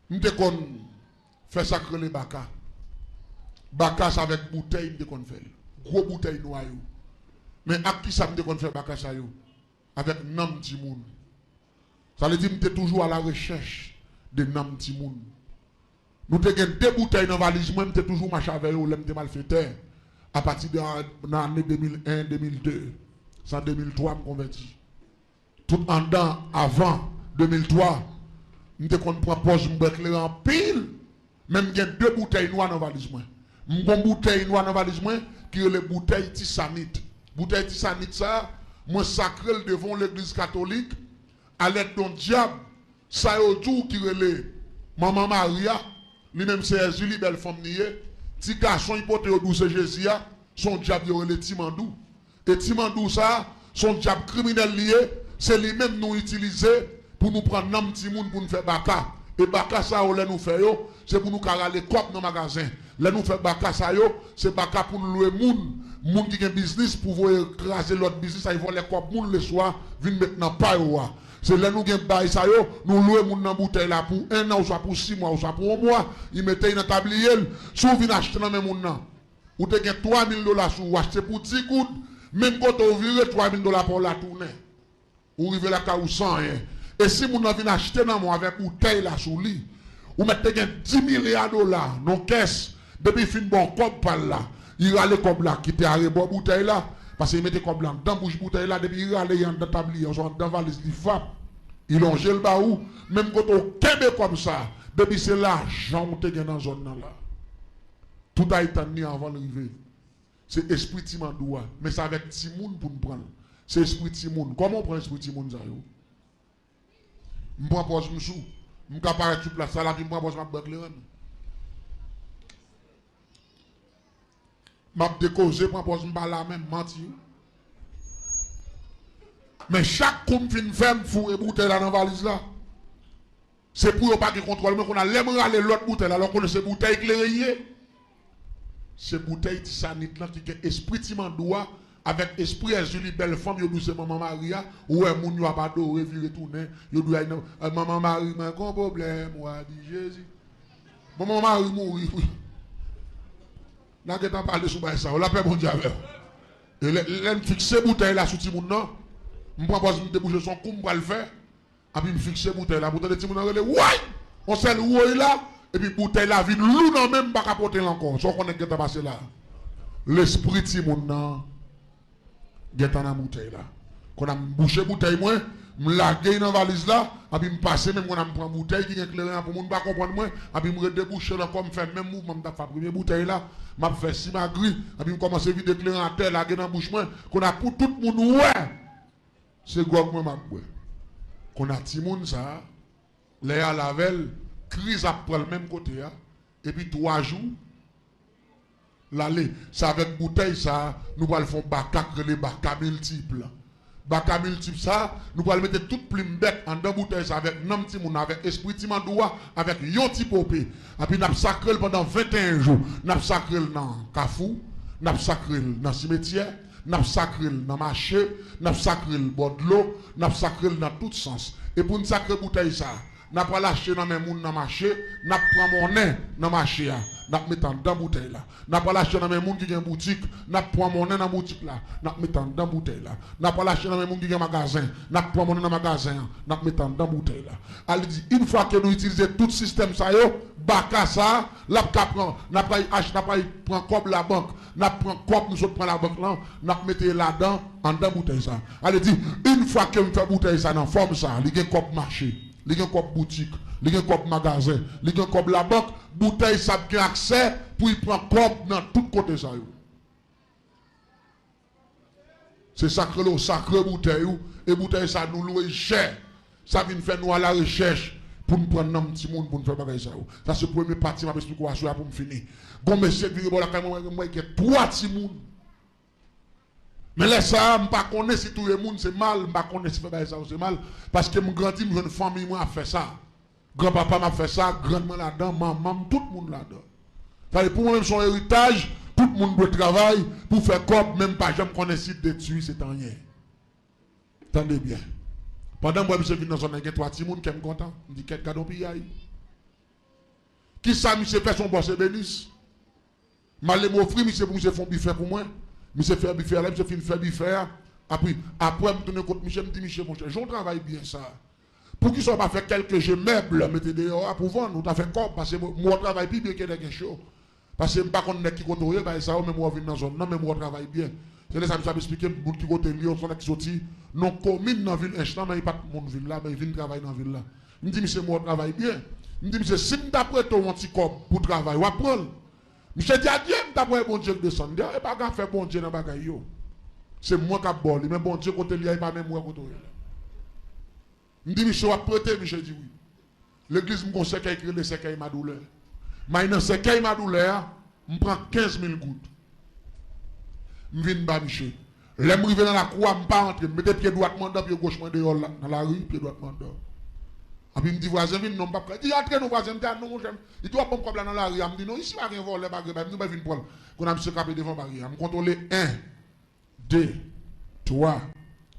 M'te kon fait sacrer les baka. Baka ça avec bouteille m'te kon fait. Gros bouteille noir yo. Mais à qui ça m'te kon fait baka ça yo? Avec nam ti moun. Ça veut dire m'te toujours à la recherche de nam ti moun. Nous te gen deux bouteilles dans valise moi m'te toujours marché avec eux, m'te malfaiteur. À partir de l'année 2001, 2002, c'est en 2003 me converti. Tout en dedans avant 2003, m'te kon propose m'éclairer en pile. Même gen deux bouteilles noires dans valise moi. M'gon bouteille noire dans valise moi qui est les bouteilles tissanite. Bouteille tissanite ça, moi sacré devant l'église catholique à l'aide d'un diable. Ça yo tout qui relè Maman Maria, lui-même c'est Julie belle femme nié. Ti garçon hypothèse au douce Jésus, son diable yo relè Timandou. Et Timandou ça, son diable criminel lié, c'est lui-même nous utiliser pour nous prendre nam ti moun pour nous faire baka. Et baka ça ou nous fait yo, c'est pour nous carrer cop dans magasin. Là nous fait baka ça yo, c'est baka pour nous louer moun qui a business pour vous écraser l'autre business, ça ils vont les cop moun le soir, viennent maintenant pas yo. C'est là nous gagne bail ça yo, nous louer moun dans bouteille là pour 1 an ou soit pour 6 mois ou soit pour 1 mois, ils mettaient dans tablier, sou vinn acheter dans même moun nan. Ou te gagne $3000 sou acheter pour 10 coups, même quand on vire $3000 pour la tourner. Ou rive la ka ou sans rien. Et si moun nan vinn acheter dans moi avec bouteille là sous lit, ou mettez $10 milliards dans caisse, depuis fin bon comme par là. Il râle comme là qui était arrêté bon bouteille là parce qu'il mettait comme là dans bouche bouteille là depuis il râle dans tablier dans valise du fap. Il longe le baou même quand on kembe comme ça depuis c'est l'argent ou te gagne dans zone là. Tout a été mis avant d'arriver. C'est esprit Timandou mais c'est avec Timoun pour nous prendre. C'est esprit Timoun. Comment on prend esprit Timoun ça yo? M'prend pose m'sou. M'capare tout place ça là puis m'prend pose m'a banque le m'a décausé pour poser m'ba la même menti. Mais chaque coup fin ferme fou et bouteille là dans valise là. C'est pour pas qu'il contrôle mais qu'on a l'aimerait aller l'autre bouteille alors qu'on c'est bouteille éclairée. C'est bouteille tissanite là qui est esprit Timandoua avec esprit Julie belle femme yo douce maman Maria ou moun yo pas doré virer tourner yo doit maman Marie mais qu'on problème moi dit Jésus. Maman Marie mourir. N'a pas parlé sur ça, on l'a pas bon diable. Et l'aime fixer bouteille là sous Timoun non. Je prends pas me déboucher son coup pour le faire. Et puis me fixer bouteille là, bouteille de Timoun là, ouais, on sait où est là et puis bouteille là vide lou non même pas capoter encore. Soit qu'on est qui passé là. L'esprit Timoun non. Geta dans bouteille là. Qu'on a bouché bouteille moi, me laguer dans valise là, et puis me passer même qu'on a prend bouteille qui est éclairée pour moun pas comprendre moi, et puis me déboucher là comme faire même mouvement m'a fait première bouteille là, m'a fait si ma gris, et puis me commencer vite éclairer en terre laguer dans bouche moi, qu'on a pour tout le monde ouais. C'est gog moi m'a boire. Qu'on a ti moun ça, les à lavel, crise à prendre le même côté et puis 3 jours l'aller, ça avec bouteille ça, nous allons faire baka les baka multiples. Baka multiple ça, nous allons mettre toute plume bête en deux bouteilles avec nam ti moun avec esprit Timandoua avec yon ti popé. Et puis n'a sacré pendant 21 jours. N'a sacré dans Kafou, n'a sacré dans cimetière, n'a sacré dans marché, n'a sacré bord de l'eau, n'a sacré dans tout sens. Et pour une sacrée bouteille ça, n'a pas lâché dans mes moun dans marché, n'a prend monnaie dans marché n'a mettre dans bouteille là. N'a pas lâché dans mes moun qui gen boutique, n'a prend monnaie dans boutique là, n'a mettre dans bouteille là. N'a pas lâché dans mes moun qui gen magasin, n'a prend monnaie dans magasin, n'a mettre dans bouteille là. Elle dit une fois que nous utilisons tout système ça yo, baka ça, la prend, n'a pas prend comme la banque, n'a prend comme nous prend la banque là, n'a mettre là-dedans en dans bouteille ça. Elle dit une fois que nous fait bouteille ça dans forme ça, il gen comme marché. Li gen kop boutique, li gen kop magasin, li gen kop la banque, bouteille ça gen accès pour y prendre kop dans tout côté ça yo. C'est sacré le sacré bouteille et bouteille ça nous louer cher. Ça vient faire nous à la recherche pour nous prendre un petit monde pour nous faire bagay ça yo. Ça c'est premier partie m'a expliquer pour me finir. Gon monsieur vire bon la moi qui 3 petits monde. Mais là, ça, je ne connais pas si tout le monde c'est mal, je ne connais pas si ça c'est mal, parce que je grandis, j'ai une famille, moi, a fait ça. Grand-papa m'a fait ça, grand-maman là-dedans, maman, tout le monde là-dedans. Pour moi-même, son héritage, tout le monde doit travailler pour faire comme, même pas, je ne connais pas si détruit, c'est en rien. Attendez bien. Pendant que je suis venu dans son église, 3 petits monde qui me content, je dis, qu'est-ce que tu as. Qui ça, monsieur fait son boss et bénisse? Malé m'offrir, monsieur, pour monsieur faire biffé pour moi. Monsieur fait biffé, là, monsieur fait faire biffé. Après, me donner compte, monsieur me dit, monsieur, mon cher, j'en travaille bien ça. Pour qu'ils ne soient pas fait quelques jeux meubles, mettez dehors pour vendre, nous avons fait quoi? Parce que moi, je travaille plus bien que des choses. Parce que je ne sais pas qu'on est qui contrôle, ça, mais moi, je viens dans la zone, non, mais moi, je travaille bien. C'est ça que je vais expliquer, pour qui côté Lyon, sont qui sorti, non commune dans la ville, instant, mais il n'y a pas de monde ville là, mais il vient travailler dans la ville là. Je me dis, monsieur, moi, je travaille bien. Je me dis, monsieur, si je t'apprête un petit corps pour travailler, on va prendre. Monsieur dit, adieu, je t'apprête bon Dieu de descendre. Et pas qu'à faire bon Dieu dans la bagaille. C'est moi qui ai bolé, mais bon Dieu, côté Lyon, il n'y a pas même moi côté Lyon. Je me dis, monsieur, on va prêter, monsieur dit oui. L'église me conseille qu'à écrire le séquelles ma douleur. Mais dans séquelles ma douleur, je prends 15 000 gouttes. Je viens de monsieur. Je suis dans la cour, je ne suis pas rentré. Je mets pied droit, pied gauche, dehors dans la rue, pied droit, et puis il me dit, voisin, viens, non, pas. Il dit, entrez, nous, voisin, non, j'aime. Il doit pas me prendre dans la rue. Il me dit, non, ici, il n'y a rien volé, barrière. Nous, venons prendre. Qu'on a M. Capé devant la barrière. Je contrôle 1, 2, 3,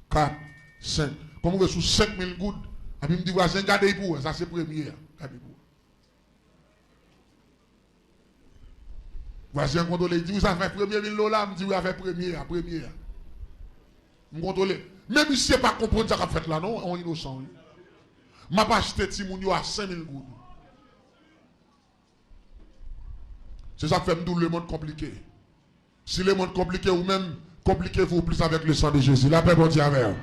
4, 5. Comme vous sous 5 000 gouttes. Et puis il me dit, voisin, gardez pour ça, c'est premier. Gardez pour. Voisin, contrôle, il dit, vous avez fait premier 1000 $. Je me dit, vous avez fait premier. Je contrôle. Même si ce n'est pas comprendre ça qu'a fait là, non, on est innocent. Je n'ai pas acheté Timounio à 5 000 gouttes. C'est ça qui fait le monde compliqué. Si le monde compliqué ou même compliquez-vous plus avec le sang de Jésus. La paix bon Dieu avec vous.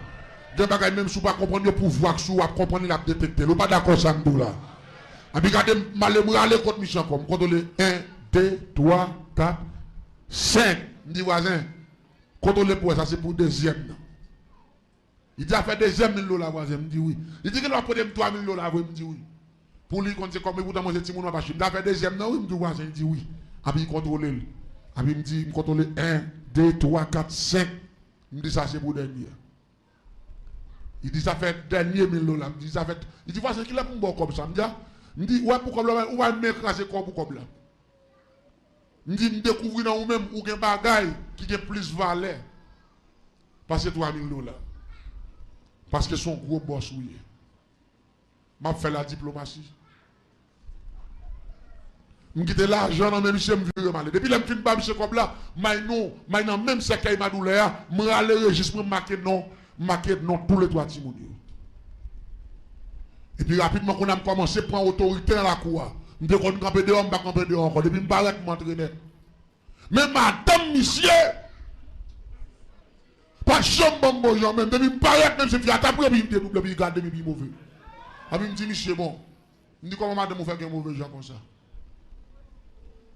Des bagages même si vous ne comprenez pas le pouvoir, si vous ne comprenez pas la détecter. Vous pas d'accord ça nous là. Et puis regardez, je aller contre mission comme. Contrôlez 1, 2, 3, 4, 5. Je dis voisin, contrôlez pour ça, c'est pour deuxième. Il dit, a fait deuxième 1000 $, voisin. Je me dis oui. Il dit qu'il va prendre 3 000 $, je me dis oui. Pour lui, quand c'est comme vous dans mon petit monde, il a fait deuxième, non, il me dit voisin, il dit oui. Et puis il contrôle. Et puis il me dit, il contrôle 1, 2, 3, 4, 5. Il me dit ça, c'est pour dernier. Il dit ça fait dernier 1000 $. Il me dit ça fait. Il dit voisin, qu'il a pour bon comme ça. Il me dit, ouais, pour comme là, ou va m'écraser pour comme là. Il me dit, découvrir dans vous-même ou un bagage qui a plus valeur. Parce que 3 000 $. Parce que son gros boss, oui. M'a fait la diplomatie. Je quitte l'argent dans mes monsieur, je me depuis que je ne suis pas comme là, non, même si je m'a douleur, je vais aller registre, je marquer non, tous les trois Timounio. Et puis rapidement, on a commencé à prendre autorité dans la cour. Je me suis camper dehors, je ne camper dehors encore. Depuis que je suis m'entraîner. Mais madame, monsieur, pas chambre bon gens même. Depuis que je suis même si je suis attaqué, je suis double, je garde mes mauvais. Et puis je me dis, monsieur, bon, je dis comment madame vous fait un mauvais gens comme ça.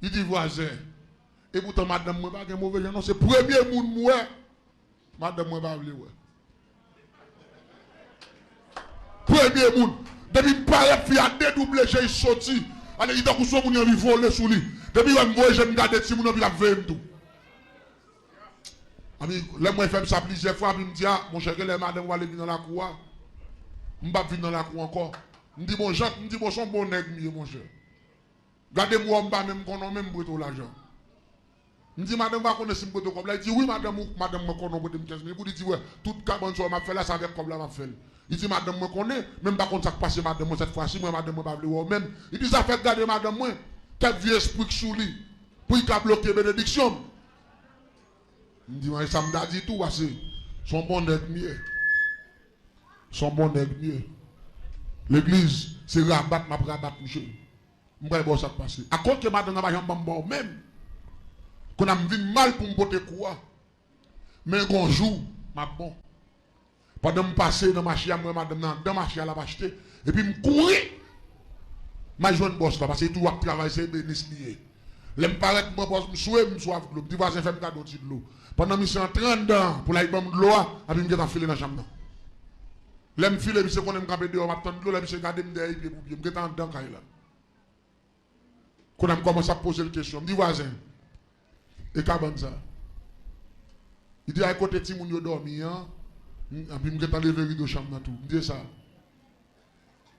Il dit voisin. Et pourtant, madame, moi, pas un mauvais gens. Non, c'est le premier monde, moi. Madame, moi, pas ouais. Premier monde. Depuis que je suis à dédoubler, j'ai sorti. Allez, il y a des gens qui ont volé sous lui. Depuis que je me garde, si je vais faire tout. Là, moi, je fais ça plusieurs fois. Je me dis, mon cher, les madame va aller dans la cour. Je ne vais pas venir dans la cour encore. Je me dis, bon, Jacques, je me dis, bon, son bon nègre, mon cher. Gardez-moi, je ne vais même pas brûler l'argent. Je me dis, madame, va connaître si je suis comme là. Il dit, oui, madame, me connaît pour 15 000. Il dit, ouais, toute cabane sur m'a fait là, ça avec comme là, m'a fait. Il dit, madame, me connaît, même pas contre ça qui passe, madame, cette fois-ci, moi, madame, pas vouloir même. Il dit, ça fait garder, madame, moi, quel vieux esprit sous lui, pour qu'il a bloqué bénédiction. Il me dit, ouais, ça me dit tout, parce que son bon nègre mieux. Son bon nègre mieux. L'église, c'est rabattre, ma rabattre, monsieur. Je ne sais pas ça passer. À cause que madame, n'a pas bon même. Qu'on a vu mal pour me porter quoi. Mais un jour, ma bon. Pendant que je passe dans ma chia, moi, madame, dans ma chia, elle a acheté. Et puis, je courir. Je joue une bosse là, parce que tout le travail, c'est bénéfice lié. Je me paraît que moi, je suis de l'eau. Je vais faire un cadeau de l'eau. Pendant que je suis en 30 ans, pour la de l'eau, et puis je vais filer dans la chambre. Je me file, je vais me camper dehors, je vais de l'eau, je vais garder derrière, je vais en dedans. Quand on commence à poser la question, je dis voisin, et qu'est-ce ça? Il dit à côté de Timounio dormi, et puis je vais lever de chambre. Je dis ça.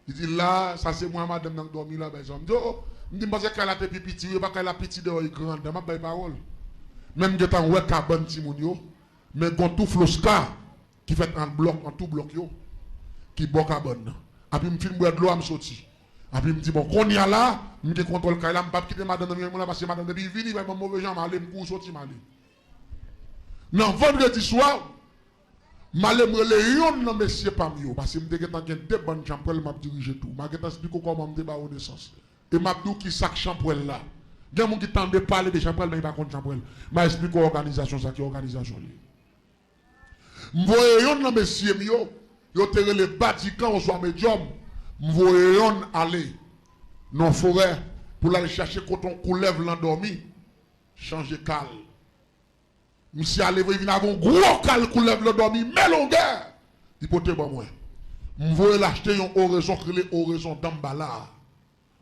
Il dit là, ça c'est moi, madame, qui dormi là. Je dis, parce qu'elle a été petit, parce qu'elle a petit dehors, il grande, je n'ai pas parole. Même si on a carbone Timounio, mais on tout flosca qui fait un bloc, en tout bloc, qui boit carbone. Et puis je filme de l'eau, je me sorti. Et puis il me dit, bon, qu'on y a là, je me contrôle quand il a pas quitter madame, parce que madame, depuis il vient, il va me mauvais gens, je me sortir, non, vendredi soir, je me non, monsieur Pamio, parce que je me dis deux bonnes chambres, je m'a dirigé tout. Je vais expliquer comment je me naissance. Et je me dis qui chaque chambre là. Il y a des gens qui tendent parler de chambre, mais ils ne pas de chambre. Je explique l'organisation, ça qui est l'organisation. Je vois non, monsieur Mio, ils ont les bâtiments au soir médium. Je vois aller dans la forêt pour aller chercher coton coulève l'endormi, changer calme. Monsieur allé il vient avoir un gros cal coulève l'endormi, mais longueur. Il peut te moi. Je vois l'acheter une oraison qui est oraison d'Ambala.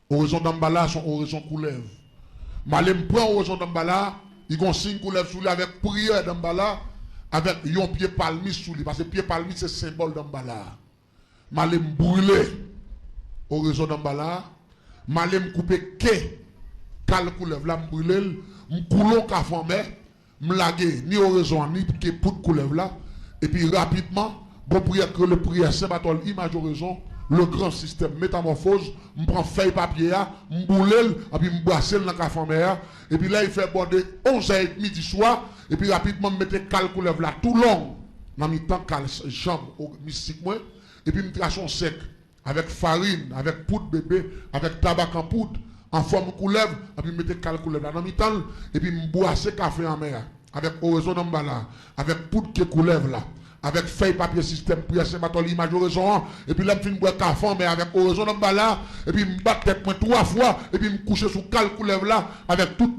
Oraison d'Ambala, son oraison coulève. Je prends oraison d'Ambala, il y a un signe coulève sous lui avec prière d'Ambala, avec un pied palmis sous lui, parce que pied palmis c'est symbole d'Ambala. Je brûler oraison d'Ambala, je couper quai, cal coulève là, je brûler, je coulons café me laguer ni oraison ni que pour coulève là, et puis rapidement, bon prière que le prière Saint-Barthol, image oraison. Le grand système métamorphose, je prends feuille papier, je boule, et puis je brasse dans la café, et puis là il fait border 11h30 midi soir, et puis rapidement je mets calcul là tout long, dans mes temps chambre mystique, et puis je trace sec, avec farine, avec poudre bébé, avec tabac en poudre, en forme couleuvre, et puis je mets calcul là dans mes temps, et puis je brasse café en mer, avec oraison d'emballage, avec poudre qui couleuvre là. Avec feuille papier système prière Saint-Barthol image oraison et puis là je finis boire café mais avec oraison dans là et puis me battre tête 3 fois et puis me coucher sous calcul là avec tout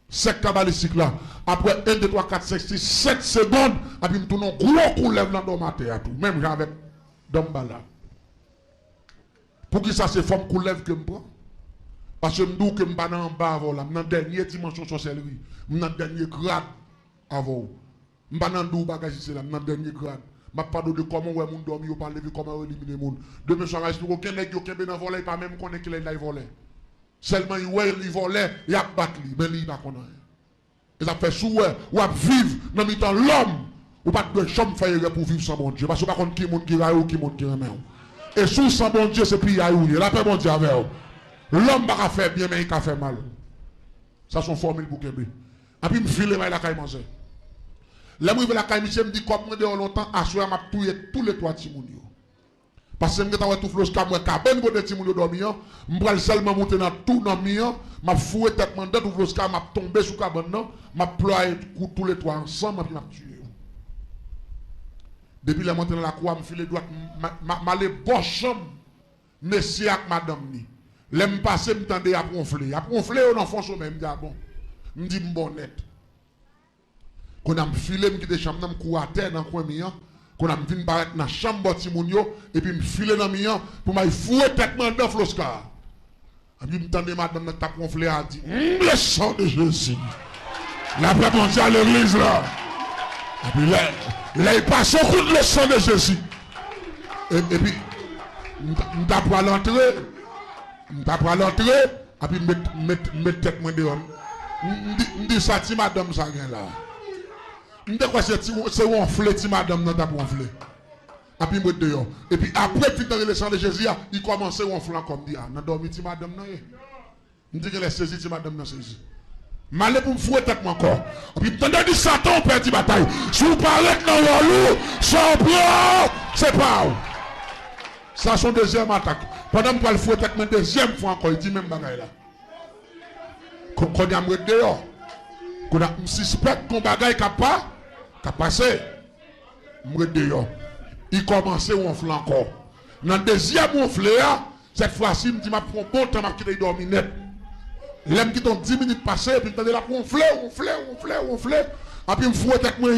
sec cabalistique là après 1 2 3 4 5 6 7 secondes et puis me tourne gros coulève dans ma tête tout même avec dans là pour qui ça c'est forme coulève que me prend parce que me dis que me pas en bas avant là dans dernière dimension sorcellerie dans dernier grade avant. Je ne sais pas si c'est dans le dernier grade. Je ne sais pas de comment on moun dormi ou parler comment éliminer moun. Demain soir, je aucun nèg qui est dans voler pas même connaît qu'il est volé. Seulement il volait, il a battu mais il pas connaît. Et ça fait souhait ou à vivre dans le temps l'homme ou pas de chambre faire pour vivre sans bon Dieu parce que pas contre qui monde qui raille ou qui monde qui remet. Et sous sans bon Dieu c'est puis aïe la paix bon Dieu avec l'homme pas faire bien mais il a fait mal. Ça sont formule pour Kébé. Et puis me filer mais la caille manger. Là, je la caille, me dit, comme je dis longtemps, à soir, je vais tous les 3 timounios. Parce que je vais tout flot, je vais cabane de timounio dormir, je vais seulement monter dans tout dans le mien, je vais fouer tête mandat, tout flot, je vais tomber sous cabane, je vais ployer tous les 3 ensemble, et puis je vais tuer. Depuis la montée dans la croix, je file droite, je vais aller bon chambre, monsieur avec madame. Là, je passe, je me tendais à gonfler. À gonfler, on en fonce même, je dis, bon, je dis, bon net. Qu'on a filé me quitter chambre, me courir à terre dans le coin mien, qu'on a vinn paraître dans la chambre Timonio et puis me filer dans mien pour m'aller fouer tête dans Floscar. Et puis me tendait madame t'a gonflé a dit le sang de Jésus. La paix mondiale à l'église là. Et puis là il passe au coup de le sang de Jésus. Et puis m't'a pour l'entrer. M't'a pour l'entrer et puis mettre tête moi dehors. M'dit ça ti madame ça là. C'est où on flette madame dans ta gonflé. Et puis après, puis dans le sang de Jésus, il commence à gonfler comme dit. N'a dormi madame non. Il dit que les saisi madame non saisi. Malé pour me fouetter encore. Et puis pendant dit Satan perd bataille. Si vous parlez dans l'eau, champion, c'est pas où. Ça son deuxième attaque. Pendant que je fouetter une deuxième fois encore, il dit même bagaille là. Qu'on a me dehors. Qu'on a suspect qu'on bagaille capable. Qu'a passé, il commençait à gonfler encore. Dans le deuxième gonflé, cette fois-ci, il m'a pris un bon temps à quitter dormir net. L'aime qui ont 10 minutes passées, puis il a gonflé. Et puis il me fouette avec moi,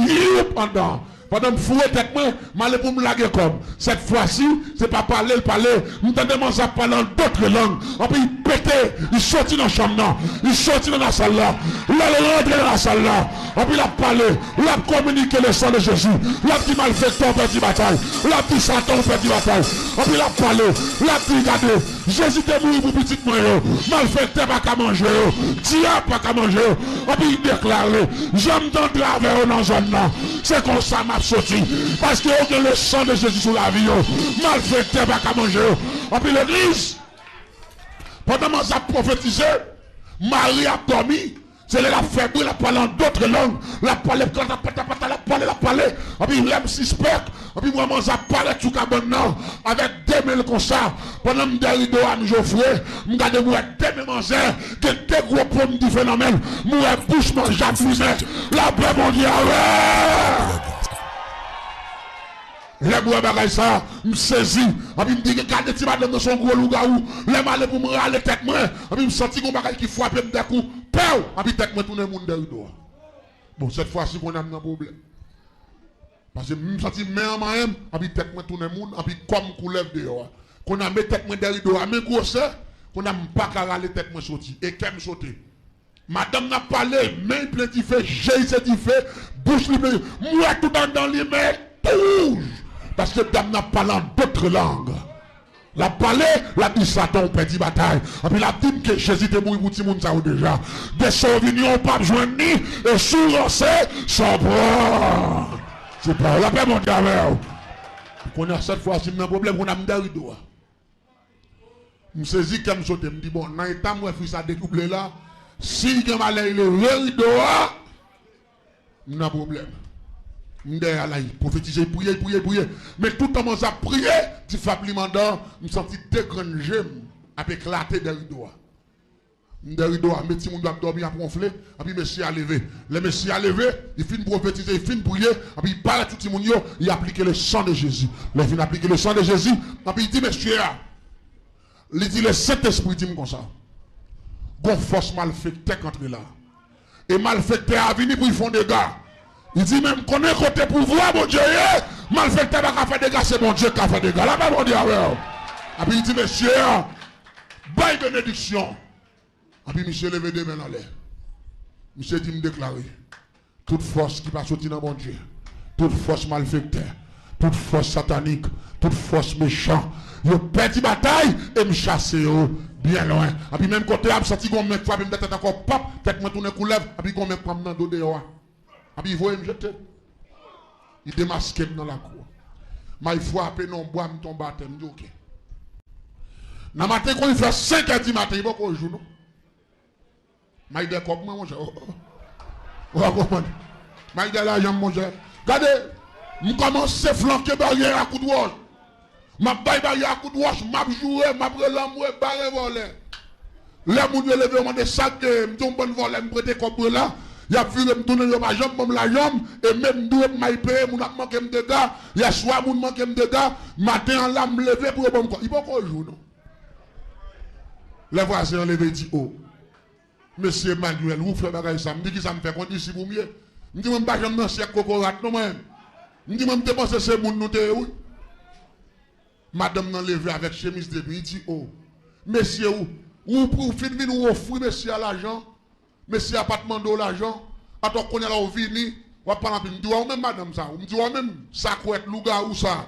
pendant. Pendant que je fouette avec moi, je vais pour me laguer comme. Cette fois-ci, ce n'est pas parler, je m'entendais ça parler d'autres langues. Et puis il pétait, il sortit dans la chambre, il sortit dans la salle là, il est rentré dans la salle là. Et puis il a parlé, il a communiqué le sang de Jésus. Il a dit malfaiteur, petit bataille. Il a dit Satan, petit bataille. Et puis il a parlé, il a dit regardez, Jésus est mort pour petit moyen. Malfaiteur, pas qu'à manger. Diable, pas qu'à manger. Et puis il déclare, j'aime dans travers dans la zone là. C'est comme ça m'a sorti. Parce qu'il y a le sang de Jésus sur la vie. Malfaiteur, pas qu'à manger. Et puis l'église, Pendant que j'ai prophétisé, Marie a dormi. C'est la faible, la parle en d'autres langues. La parle, la parle. Et puis, l'aime suspect. Et puis, moi, j'ai parlé tout cabane avec des mails comme ça. Pendant que je suis à Geoffrey, je regarde moi des manger, que des gros pommes du phénomène. Moi, bouche mange à fumée. La paix mondiale. Les moi bagay ça, me saisi, et puis me dit regardez ti madame dans son gros loup-garou, les malais pour me râler tête moi, et puis me senti qu'on bagay qui frappe me d'un coup, peur, et puis tête moi tourner monde derrière toi. Bon cette fois-ci qu'on a un problème. Parce que me senti main même, et puis tête moi tourner monde, et puis comme coulève dehors. Qu'on a mis tête moi derrière toi, mais gros ça, qu'on a pas qu'à râler tête moi sorti et qu'elle sauter. Madame n'a parlé, main plein de fait, j'ai fait, bouche libre, moi tout dans les mains, touche. Parce que dame n'a pas d'autres langues. La parlé, la dit Satan, petit bataille. Et puis la dit que Jésus était mort pour tout le monde ça déjà. Des sauvignons pas besoin ni, et sous-lancés, sans bras. C'est pas la paix mondiale. Qu'on a cette fois, si on a un problème, on a un rideau. Je me saisis comme je me dis, bon, dans l'état, moi, je ça découplé là. Si je vais le rideau, on a un problème. Prophétiser, prier. Mais tout le monde a prié, tu fais plus mandat, je me sens deux grandes gemmes avec éclaté des rideaux. Des rideaux, mais si on doit dormir à ronfler, et puis monsieur a levé. Le monsieur a levé, il finit prophétiser, il finit prier, et puis il parle à tout le monde, il applique le sang de Jésus. Il finit appliquer le sang de Jésus, et puis il dit, monsieur, il dit le Saint-Esprit dit comme ça. Bon force malfecteur contre là. Et malfecteur a venu pour y faire des gars. Il dit même qu'on est côté pouvoir, mon Dieu, malfecteur n'a pas fait des gars, c'est mon Dieu qui a fait des gars. Là, mon Dieu, et puis il dit, monsieur, baille bénédiction. Et puis monsieur levé des mains dans l'air. Monsieur dit me déclarer, toute force qui va sortir dans mon Dieu, toute force malfecteur, toute force satanique, toute force méchante, je perds bataille et me chasser bien loin. Et puis même côté, je senti qu'on me frappe, me tête encore pop, tête me tourne coulève, et puis qu'on me prend dans le dos dehors. Et puis il voit me jeter. Il démasque dans la cour. Mais il faut appeler non bois, me tombe à terre, me dit ok. Dans matin, quand il fait 5 h du matin, il va qu'on joue, non? Mais il dit comme moi, mon cher. Vous comprenez? Mais il dit la jambe, mon cher. Regardez, je commence à flanquer barrière à coup de roche. Je baille barrière à coup de roche, je joue, je relamoué, barre voler. Les gens me lever, je me dis ça, je me dis un bon volet, je me prête comme là. Il y a vu me tourner ma jambe, comme la jambe, et même deux m'aipé, mon a manqué de gars, il y a soit mon manqué de gars, matin là me lever pour bon quoi. Il faut qu'on joue non. Les voisins levé dit oh. Monsieur Emmanuel, vous faites bagay ça, me dit que ça me fait qu'on dit si vous mieux. Me dit même pas jambe dans chèque cocorat non moi. Me dit même dépenser ces moun nous te oui. Madame nan levé avec chemise de nuit, il dit oh. Monsieur ou pour finir nous offrir monsieur à l'argent. Monsieur appartement de l'argent, attends qu'on est là au vini, on va parler me dit même madame ça, me dit même ça quoi être louga ou ça.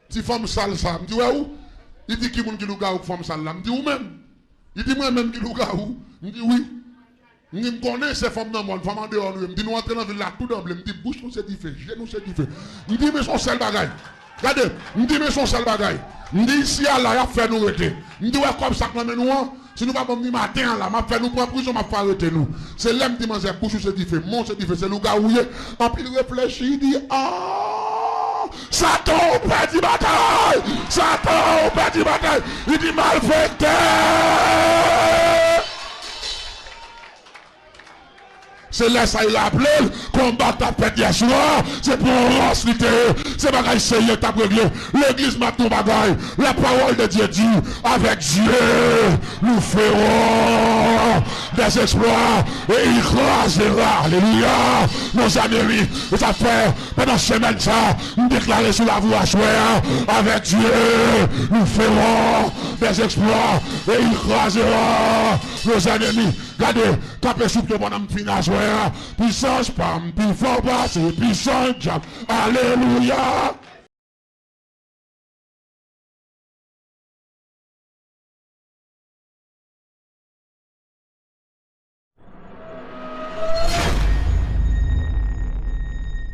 Ti femme sale ça, me dit où? Il dit qui moun qui louga ou femme sale là, me dit ou même. Il dit moi même qui louga ou, me dit oui. Me connais ces femmes dans monde, femme en dehors nous, me dit nous entrer dans ville là tout d'emblée, me dit bouche nous c'est différent, genou c'est différent. Me dit mais son seul bagaille. Regardez, me dit mais son seul bagaille. Me dit ici à là, il a fait nous arrêter. Me dit ouais comme ça qu'on nous. Si nous ne pouvons pas matin là, m'a fait nous prendre prison, m'a fait arrêter nous. C'est l'homme qui mange bouche c'est différent, mon c'est différent, c'est nous gaouiller. Et puis il réfléchit, il dit ah, Satan au petit bataille, Satan au petit bataille. Il dit malfecteur. C'est là ça il a appelé combat ta pète hier soir, c'est pour ranciter, c'est bagaille sérieux t'as réglé. L'église m'a ton bagaille, la parole de Dieu dit, avec Dieu, nous ferons des exploits et il écrasera, alléluia, nos amis, et ça fait, pendant ce semaine ça, nous déclarer sur la voie choix, avec Dieu, nous ferons des exploits et il écrasera nos ennemis. Regardez, tapez sous le bonhomme final, puissance, pam, puis fort passer, puissance, alléluia.